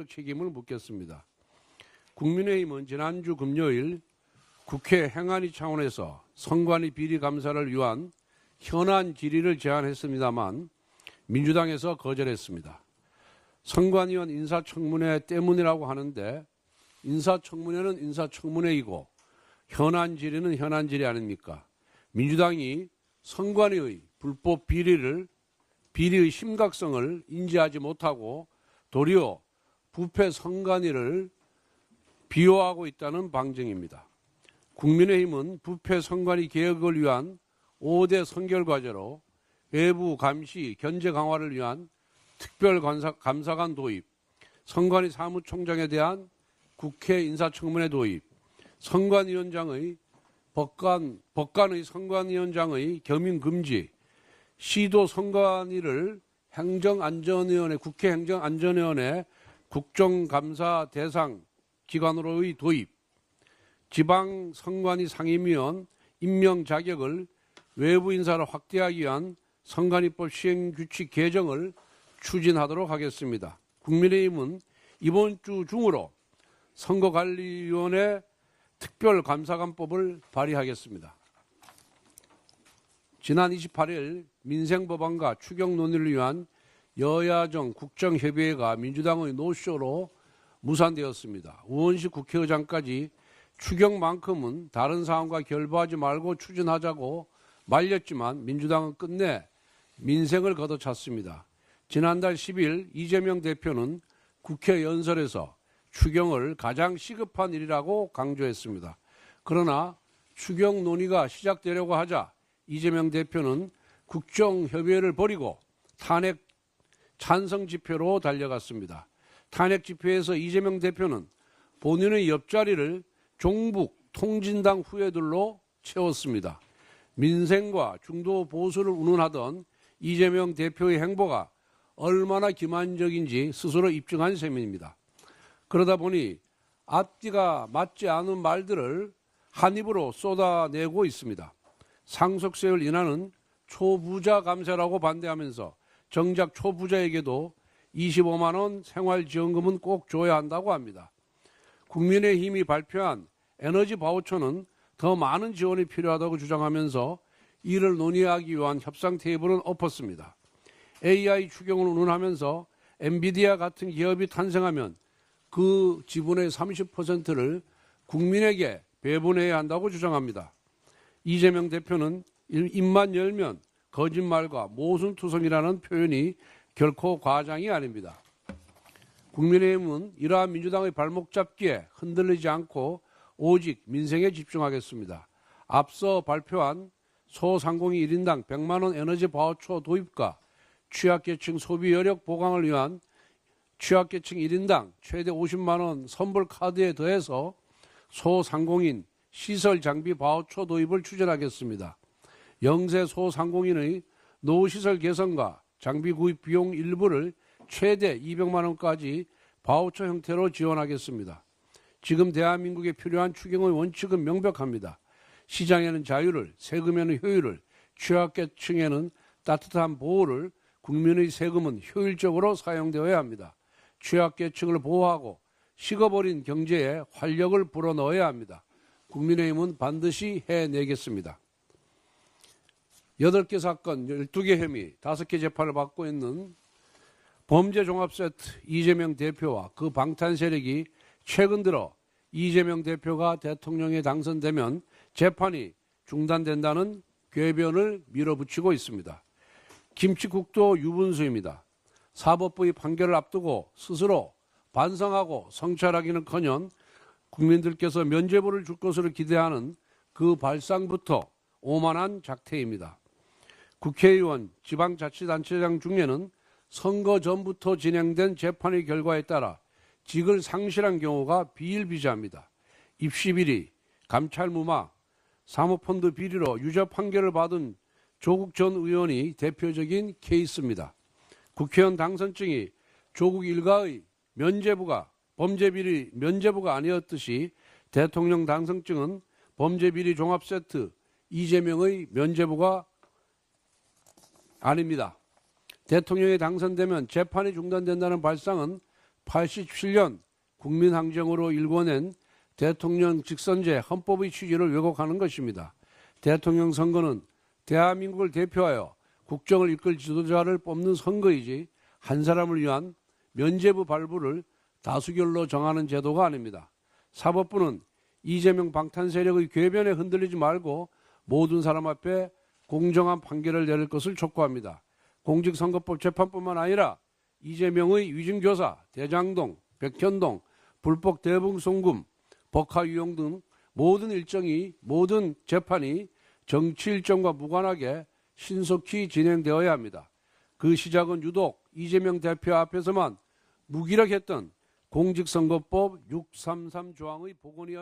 책임을 묻겠습니다. 국민의힘은 지난주 금요일 국회 행안위 차원에서 선관위 비리 감사를 위한 현안 질의를 제안했습니다만 민주당에서 거절했습니다. 선관위원 인사청문회 때문이라고 하는데 인사청문회는 인사청문회이고 현안 질의는 현안 질의 아닙니까? 민주당이 선관위의 불법 비리의 심각성을 인지하지 못하고 도리어 부패 선관위를 비호하고 있다는 방증입니다. 국민의힘은 부패 선관위 개혁을 위한 5대 선결과제로 외부 감시, 견제 강화를 위한 특별감사관 도입, 선관위 사무총장에 대한 국회 인사청문회 도입, 선관위원장의 법관의 선관위원장의 겸임 금지, 시도 선관위를 행정안전위원회, 국회 행정안전위원회 국정감사 대상 기관으로의 도입, 지방 선관위 상임위원 임명 자격을 외부 인사를 확대하기 위한 선관위법 시행규칙 개정을 추진하도록 하겠습니다. 국민의힘은 이번 주 중으로 선거관리위원회 특별감사관법을 발의하겠습니다. 지난 28일 민생법안과 추경 논의를 위한 여야정 국정협의회가 민주당의 노쇼로 무산되었습니다. 우원식 국회의장까지 추경만큼은 다른 사안과 결부하지 말고 추진하자고 말렸지만 민주당은 끝내 민생을 걷어찼습니다. 지난달 10일 이재명 대표는 국회 연설에서 추경을 가장 시급한 일이라고 강조했습니다. 그러나 추경 논의가 시작되려고 하자 이재명 대표는 국정협의회를 버리고 탄핵 찬성 집회로 달려갔습니다. 탄핵 집회에서 이재명 대표는 본인의 옆자리를 종북 통진당 후예들로 채웠습니다. 민생과 중도 보수를 운운하던 이재명 대표의 행보가 얼마나 기만적인지 스스로 입증한 셈입니다. 그러다 보니 앞뒤가 맞지 않은 말들을 한 입으로 쏟아내고 있습니다. 상속세율 인하는 초부자 감세라고 반대하면서 정작 초부자에게도 25만 원 생활지원금은 꼭 줘야 한다고 합니다. 국민의힘이 발표한 에너지 바우처는 더 많은 지원이 필요하다고 주장하면서 이를 논의하기 위한 협상 테이블은 엎었습니다. AI 추경을 운운하면서 엔비디아 같은 기업이 탄생하면 그 지분의 30%를 국민에게 배분해야 한다고 주장합니다. 이재명 대표는 입만 열면 거짓말과 모순투성이라는 표현이 결코 과장이 아닙니다. 국민의힘은 이러한 민주당의 발목 잡기에 흔들리지 않고 오직 민생에 집중하겠습니다. 앞서 발표한 소상공인 1인당 100만 원 에너지 바우처 도입과 취약계층 소비 여력 보강을 위한 취약계층 1인당 최대 50만 원 선불 카드에 더해서 소상공인 시설 장비 바우처 도입을 추진하겠습니다. 영세 소상공인의 노후시설 개선과 장비 구입 비용 일부를 최대 200만 원까지 바우처 형태로 지원하겠습니다. 지금 대한민국에 필요한 추경의 원칙은 명백합니다. 시장에는 자유를, 세금에는 효율을, 취약계층에는 따뜻한 보호를, 국민의 세금은 효율적으로 사용되어야 합니다. 취약계층을 보호하고 식어버린 경제에 활력을 불어넣어야 합니다. 국민의힘은 반드시 해내겠습니다. 8개 사건, 12개 혐의, 5개 재판을 받고 있는 범죄종합세트 이재명 대표와 그 방탄 세력이 최근 들어 이재명 대표가 대통령에 당선되면 재판이 중단된다는 궤변을 밀어붙이고 있습니다. 김치국도 유분수입니다. 사법부의 판결을 앞두고 스스로 반성하고 성찰하기는커녕 국민들께서 면죄부를 줄 것으로 기대하는 그 발상부터 오만한 작태입니다. 국회의원, 지방자치단체장 중에는 선거 전부터 진행된 재판의 결과에 따라 직을 상실한 경우가 비일비재합니다. 입시비리, 감찰무마, 사모펀드 비리로 유죄 판결을 받은 조국 전 의원이 대표적인 케이스입니다. 국회의원 당선증이 조국 일가의 면죄부가 범죄비리 면죄부가 아니었듯이 대통령 당선증은 범죄비리 종합세트 이재명의 면죄부가 아닙니다. 대통령이 당선되면 재판이 중단된다는 발상은 87년 국민항쟁으로 일궈낸 대통령 직선제 헌법의 취지를 왜곡하는 것입니다. 대통령 선거는 대한민국을 대표하여 국정을 이끌 지도자를 뽑는 선거이지 한 사람을 위한 면죄부 발부를 다수결로 정하는 제도가 아닙니다. 사법부는 이재명 방탄 세력의 궤변에 흔들리지 말고 모든 사람 앞에 공정한 판결을 내릴 것을 촉구합니다. 공직선거법 재판뿐만 아니라 이재명의 위증교사, 대장동, 백현동, 불법 대북송금, 법화유용 등 모든 재판이 정치 일정과 무관하게 신속히 진행되어야 합니다. 그 시작은 유독 이재명 대표 앞에서만 무기력했던 공직선거법 633 조항의 복원이어야